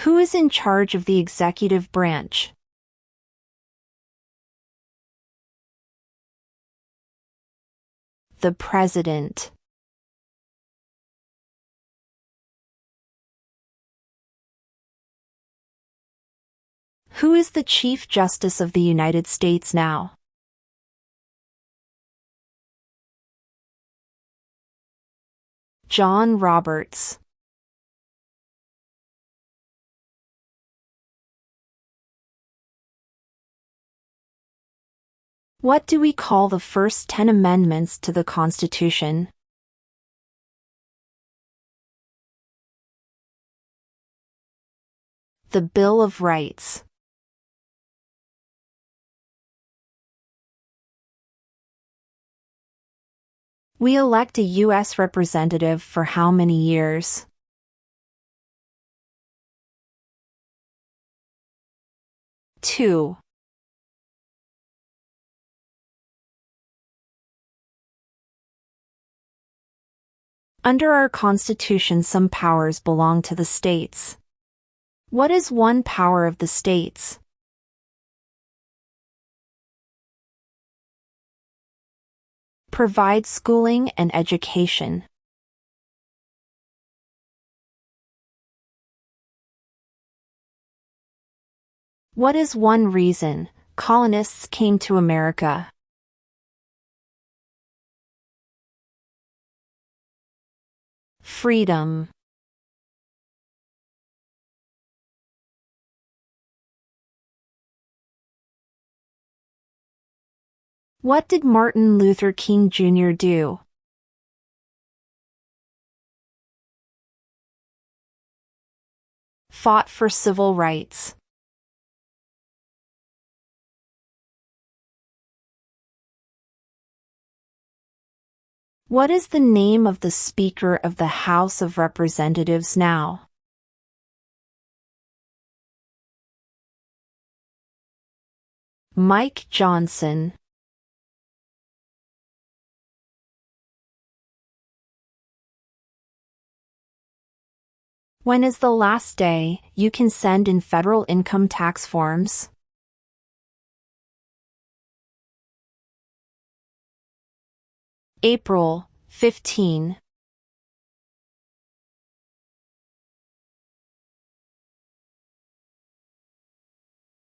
Who is in charge of the executive branch? The President. Who is the Chief Justice of the United States now? John Roberts. What do we call the first 10 amendments to the Constitution? The Bill of Rights. We elect a U.S. representative for how many years? Two. Under our Constitution, some powers belong to the states. What is one power of the states? Provide schooling and education. What is one reason colonists came to America? Freedom. What did Martin Luther King Jr. do? Fought for civil rights. What is the name of the Speaker of the House of Representatives now? Mike Johnson. When is the last day you can send in federal income tax forms? April 15.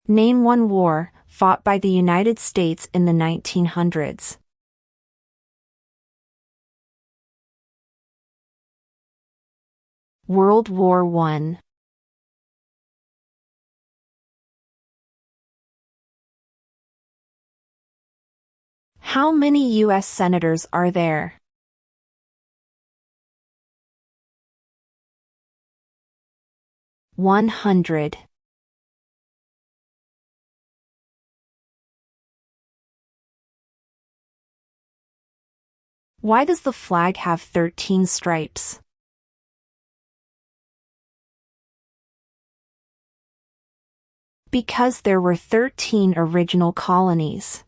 Name one war fought by the United States in the 1900s. World War I. How many U.S. senators are there? 100. Why does the flag have 13 stripes? Because there were 13 original colonies.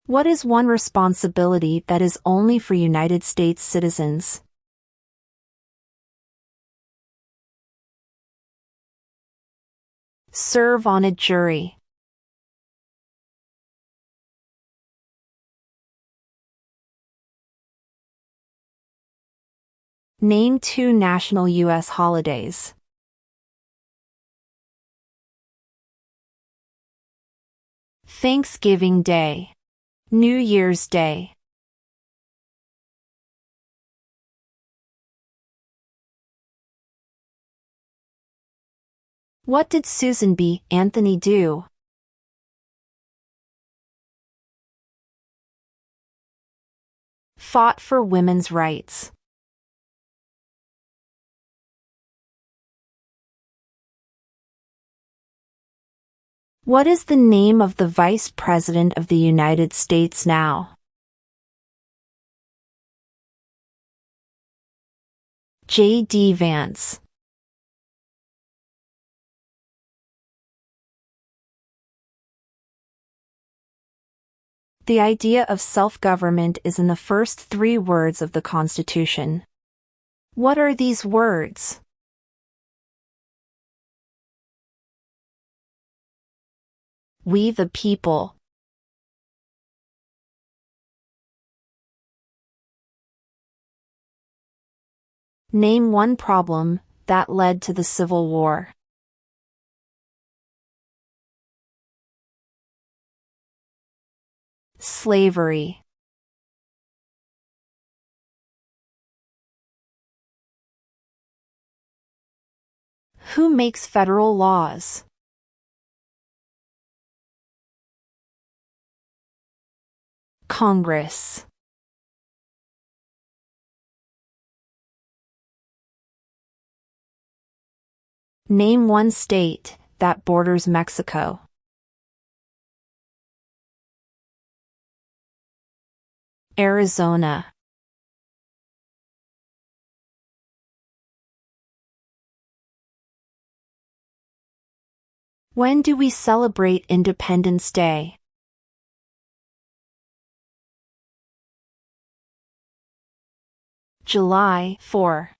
What is one responsibility that is only for United States citizens? Serve on a jury. Name two national U.S. holidays. Thanksgiving Day. New Year's Day. What did Susan B. Anthony do? Fought for women's rights. What is the name of the Vice President of the United States now? JD Vance. The idea of self-government is in the first 3 words of the Constitution. What are these words? We the people. Name one problem that led to the Civil War. Slavery. Who makes federal laws? Congress. Name one state that borders Mexico. Arizona. When do we celebrate Independence Day? July 4.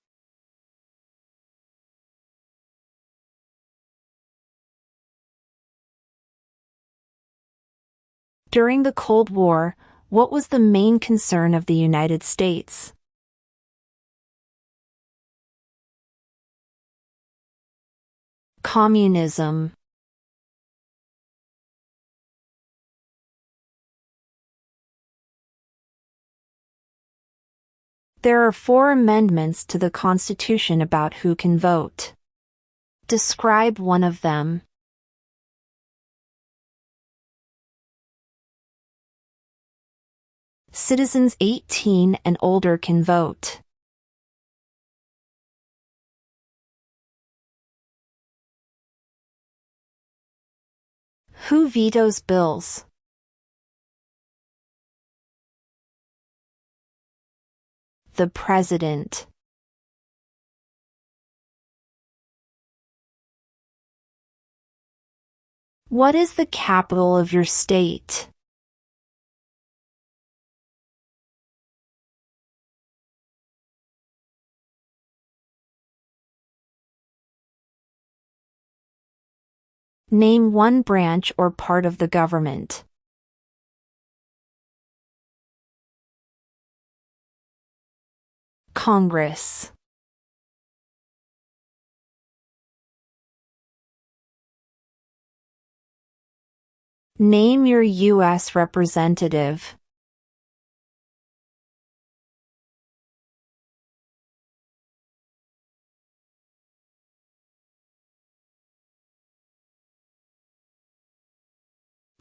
During the Cold War, what was the main concern of the United States? Communism. There are 4 amendments to the Constitution about who can vote. Describe one of them. Citizens 18 and older can vote. Who vetoes bills? The President. What is the capital of your state? Name one branch or part of the government. Congress. Name your U.S. representative.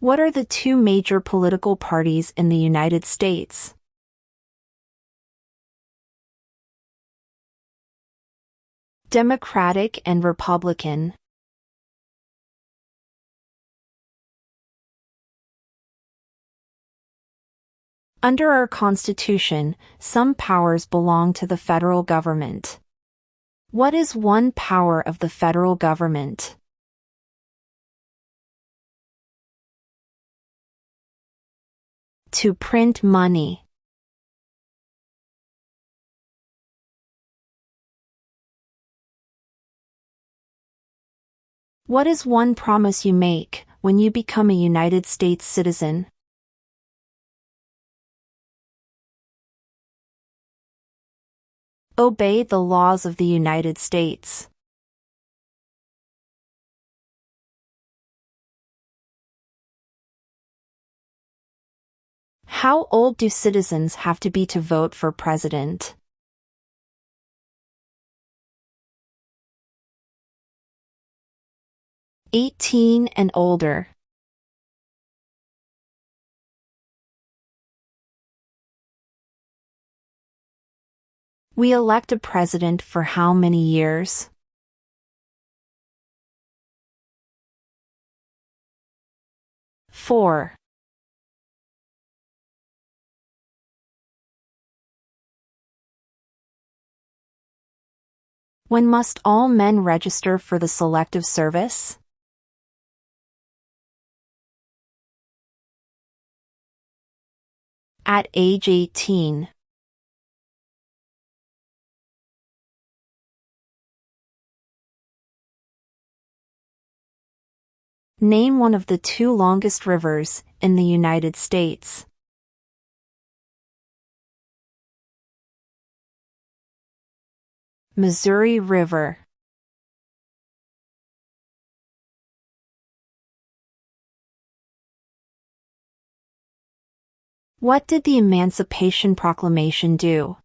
What are the 2 major political parties in the United States? Democratic and Republican. Under our Constitution, some powers belong to the federal government. What is one power of the federal government? To print money. What is one promise you make when you become a United States citizen? Obey the laws of the United States. How old do citizens have to be to vote for president? 18 and older. We elect a president for how many years? 4. When must all men register for the Selective Service? At age 18. Name one of the 2 longest rivers in the United States. Missouri River. What did the Emancipation Proclamation do?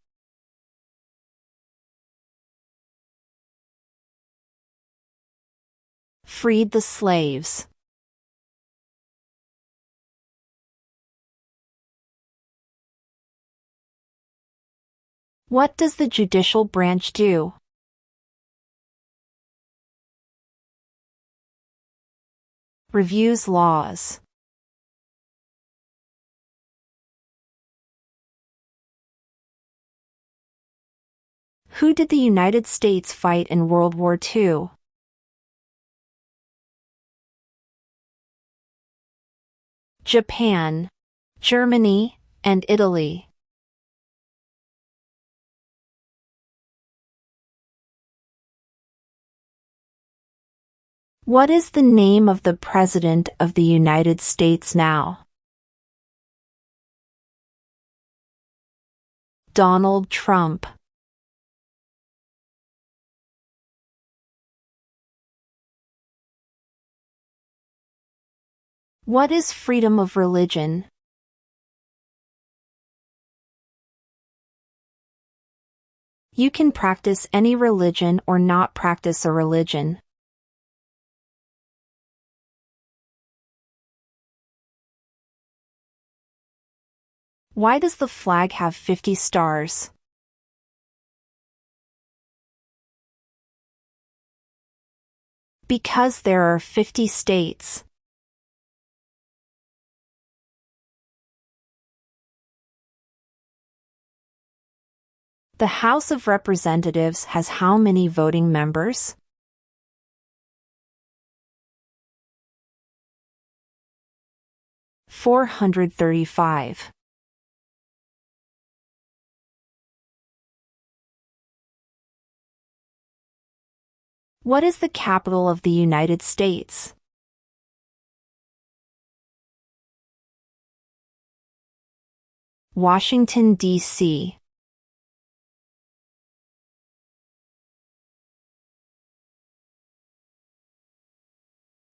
Freed the slaves. What does the judicial branch do? Reviews laws. Who did the United States fight in World War II? Japan, Germany, and Italy. What is the name of the President of the United States now? Donald Trump. What is freedom of religion? You can practice any religion or not practice a religion. Why does the flag have 50 stars? Because there are 50 states. The House of Representatives has how many voting members? 435. What is the capital of the United States? Washington, D.C.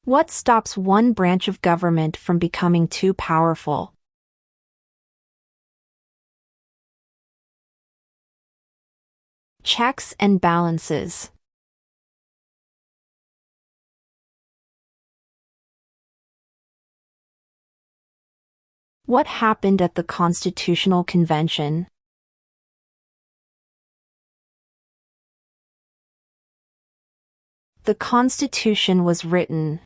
What stops one branch of government from becoming too powerful? Checks and balances. What happened at the Constitutional Convention? The Constitution was written.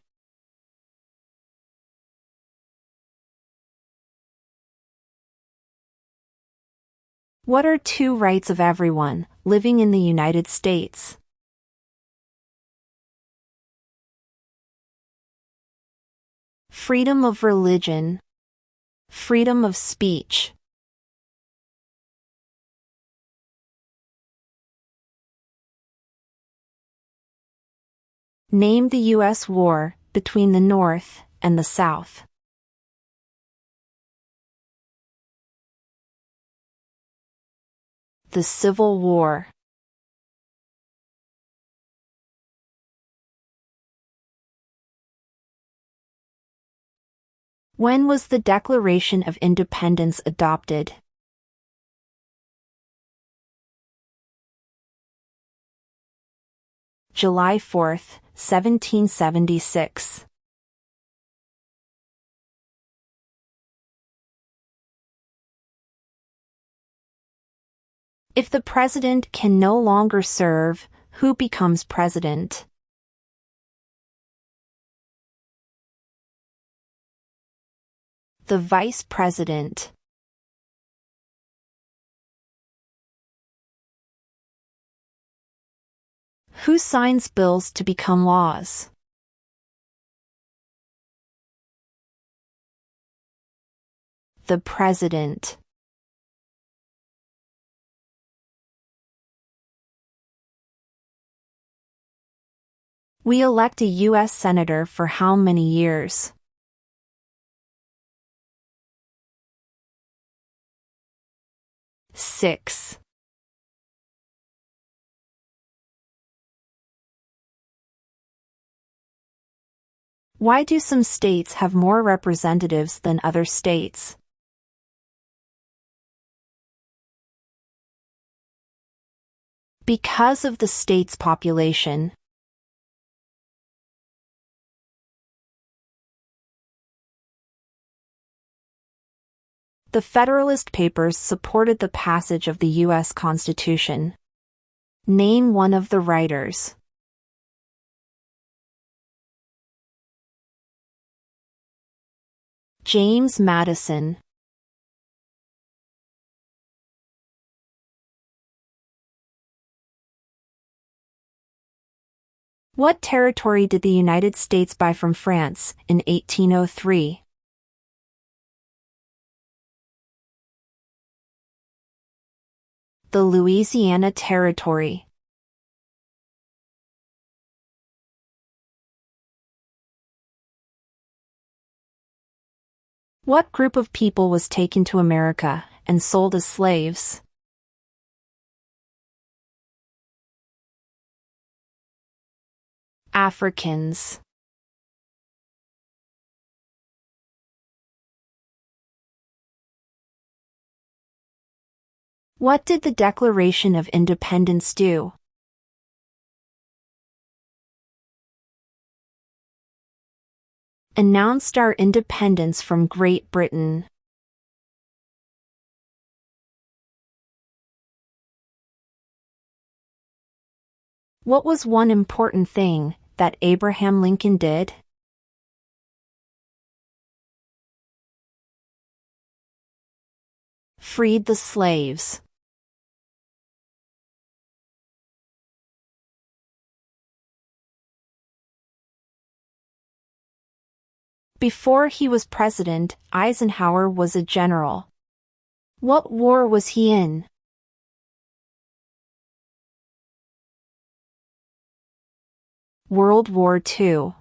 What are 2 rights of everyone living in the United States? Freedom of religion. Freedom of speech. Name the U.S. war between the North and the South. The Civil War. When was the Declaration of Independence adopted? July 4, 1776. If the president can no longer serve, who becomes president? The vice president. Who signs bills to become laws? The president. We elect a U.S. Senator for how many years? Six. Why do some states have more representatives than other states? Because of the state's population. The Federalist Papers supported the passage of the U.S. Constitution. Name one of the writers. James Madison. What territory did the United States buy from France in 1803? The Louisiana Territory. What group of people was taken to America and sold as slaves? Africans. What did the Declaration of Independence do? Announced our independence from Great Britain. What was one important thing that Abraham Lincoln did? Freed the slaves. Before he was president, Eisenhower was a general. What war was he in? World War II.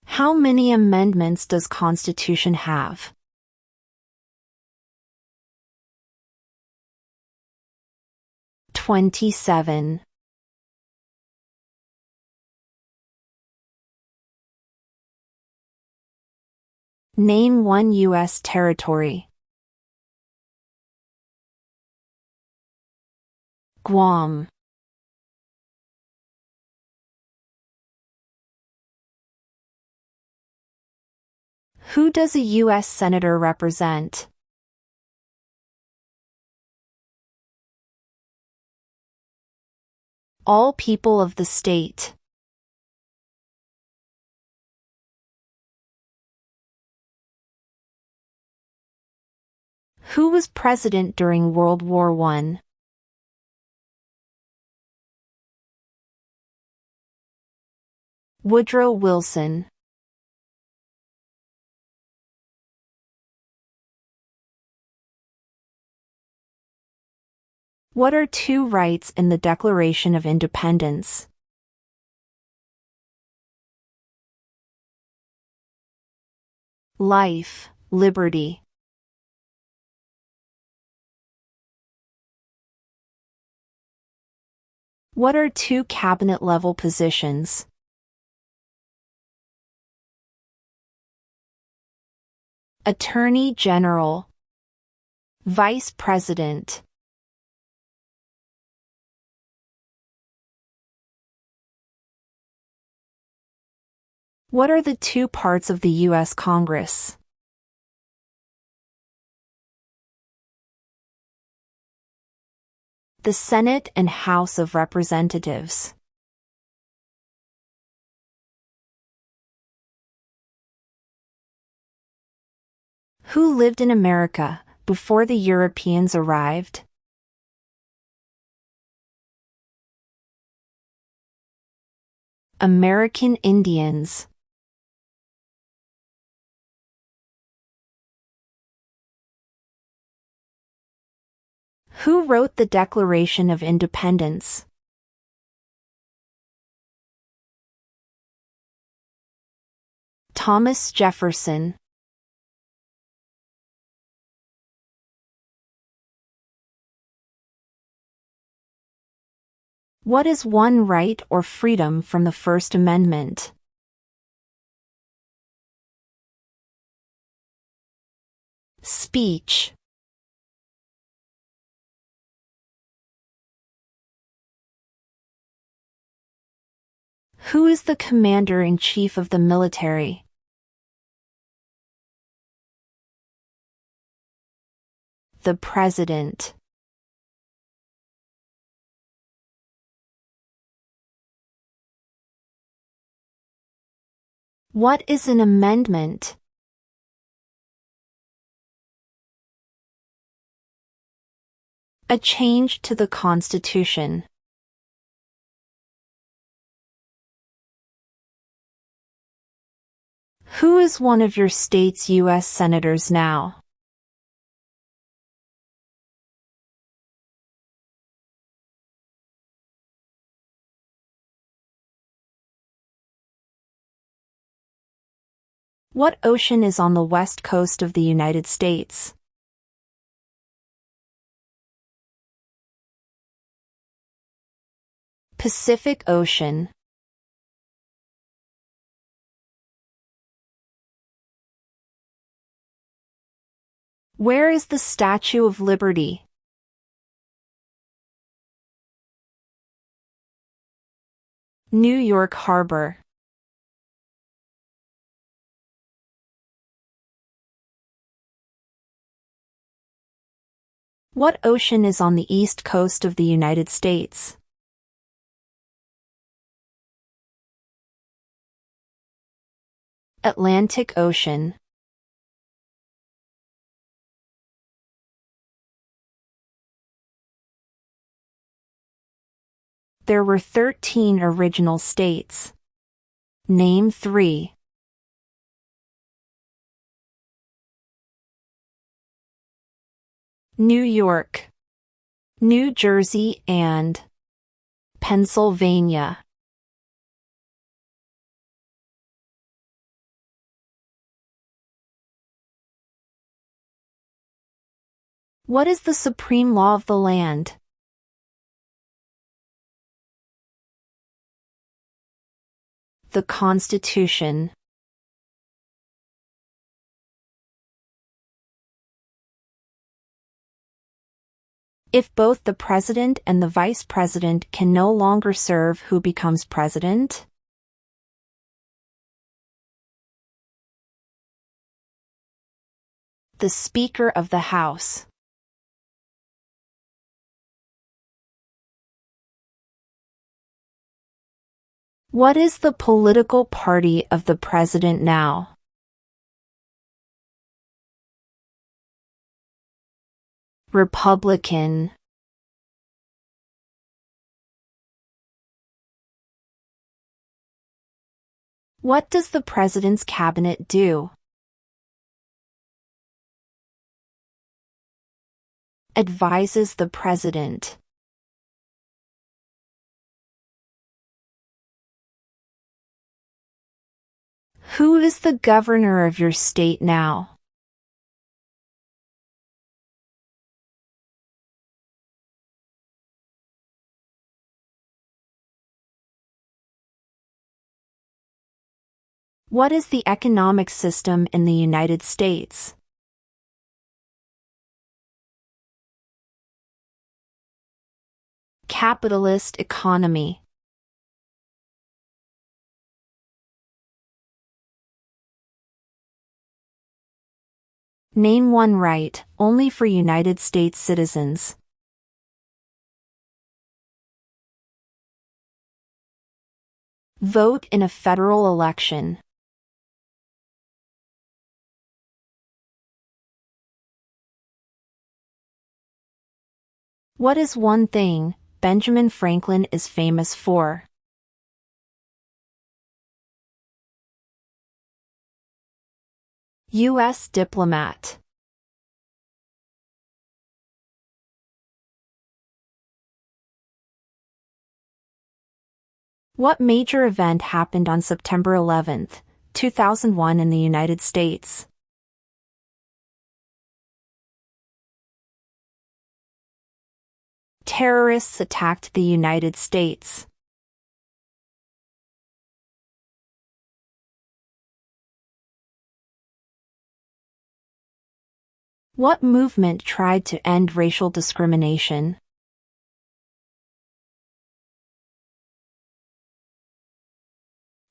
How many amendments does Constitution have? 27. Name one U.S. territory. Guam. Who does a U.S. Senator represent? All people of the state. Who was president during World War I? Woodrow Wilson. What are two rights in the Declaration of Independence? Life, liberty. What are two cabinet-level positions? Attorney General. Vice President. What are the two parts of the U.S. Congress? The Senate and House of Representatives. Who lived in America before the Europeans arrived? American Indians. Who wrote the Declaration of Independence? Thomas Jefferson. What is one right or freedom from the First Amendment? Speech. Who is the commander-in-chief of the military? The President. What is an amendment? A change to the Constitution. Who is one of your state's U.S. senators now? What ocean is on the west coast of the United States? Pacific Ocean. Where is the Statue of Liberty? New York Harbor. What ocean is on the east coast of the United States? Atlantic Ocean. There were 13 original states. Name 3. New York, New Jersey, and Pennsylvania. What is the supreme law of the land? The Constitution. If both the president and the vice president can no longer serve, who becomes president? The Speaker of the House. What is the political party of the president now? Republican. What does the president's cabinet do? Advises the president. Who is the governor of your state now? What is the economic system in the United States? Capitalist economy. Name one right, only for United States citizens. Vote in a federal election. What is one thing Benjamin Franklin is famous for? U.S. diplomat. What major event happened on September 11, 2001 in the United States? Terrorists attacked the United States. What movement tried to end racial discrimination?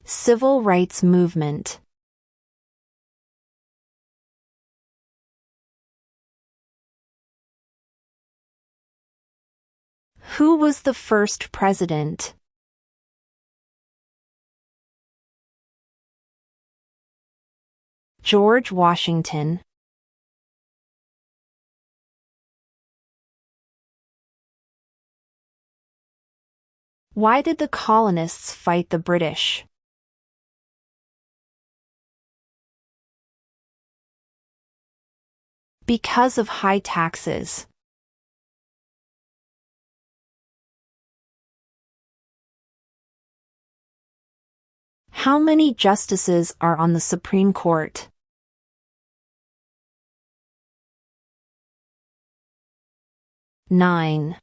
Civil rights movement. Who was the first president? George Washington. Why did the colonists fight the British? Because of high taxes. How many justices are on the Supreme Court? Nine.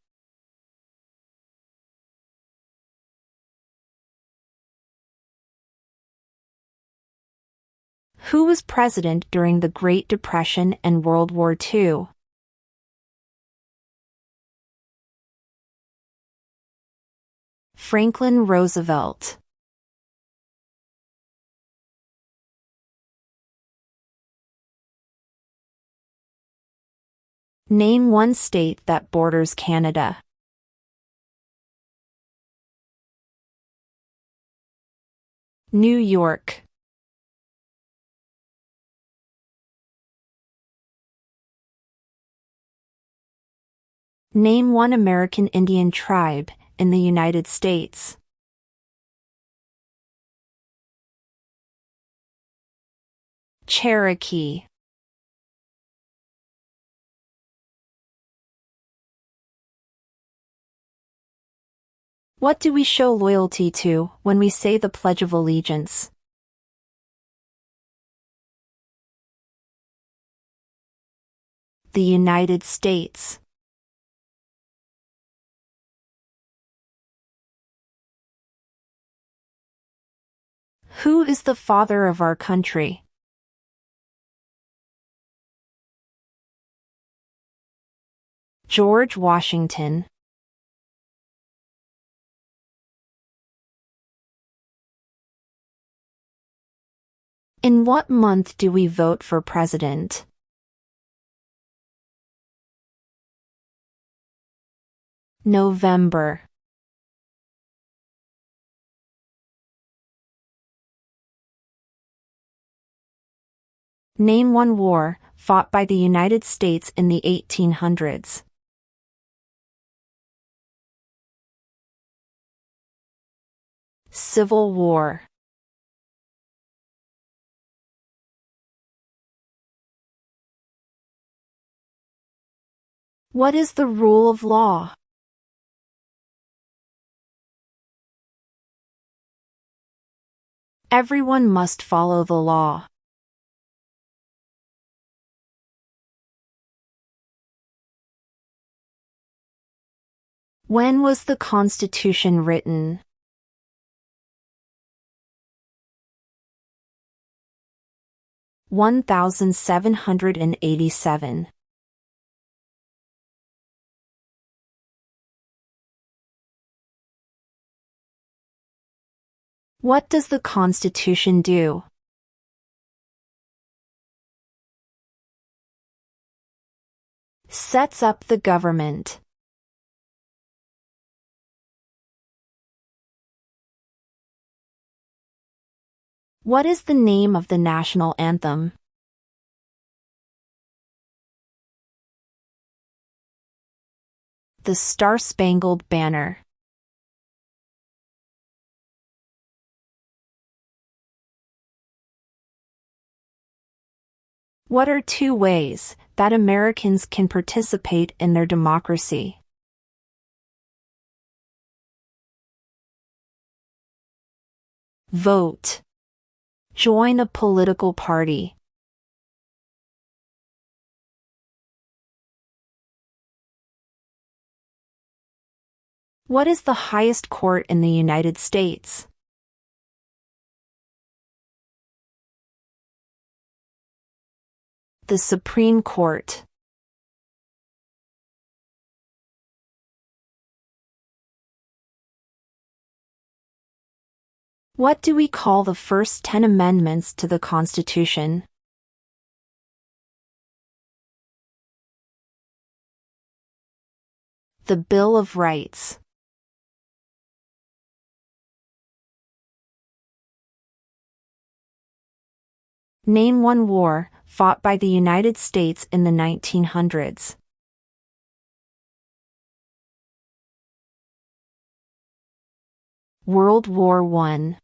Who was president during the Great Depression and World War II? Franklin Roosevelt. Name one state that borders Canada. New York. Name one American Indian tribe in the United States. Cherokee. What do we show loyalty to when we say the Pledge of Allegiance? The United States. Who is the father of our country? George Washington. In what month do we vote for president? November. Name one war fought by the United States in the 1800s. Civil War. What is the rule of law? Everyone must follow the law. When was the Constitution written? (1787). What does the Constitution do? Sets up the government. What is the name of the national anthem? The Star-Spangled Banner. What are two ways that Americans can participate in their democracy? Vote. Join a political party. What is the highest court in the United States? The Supreme Court. What do we call the first 10 amendments to the Constitution? The Bill of Rights. Name one war fought by the United States in the 1900s. World War I.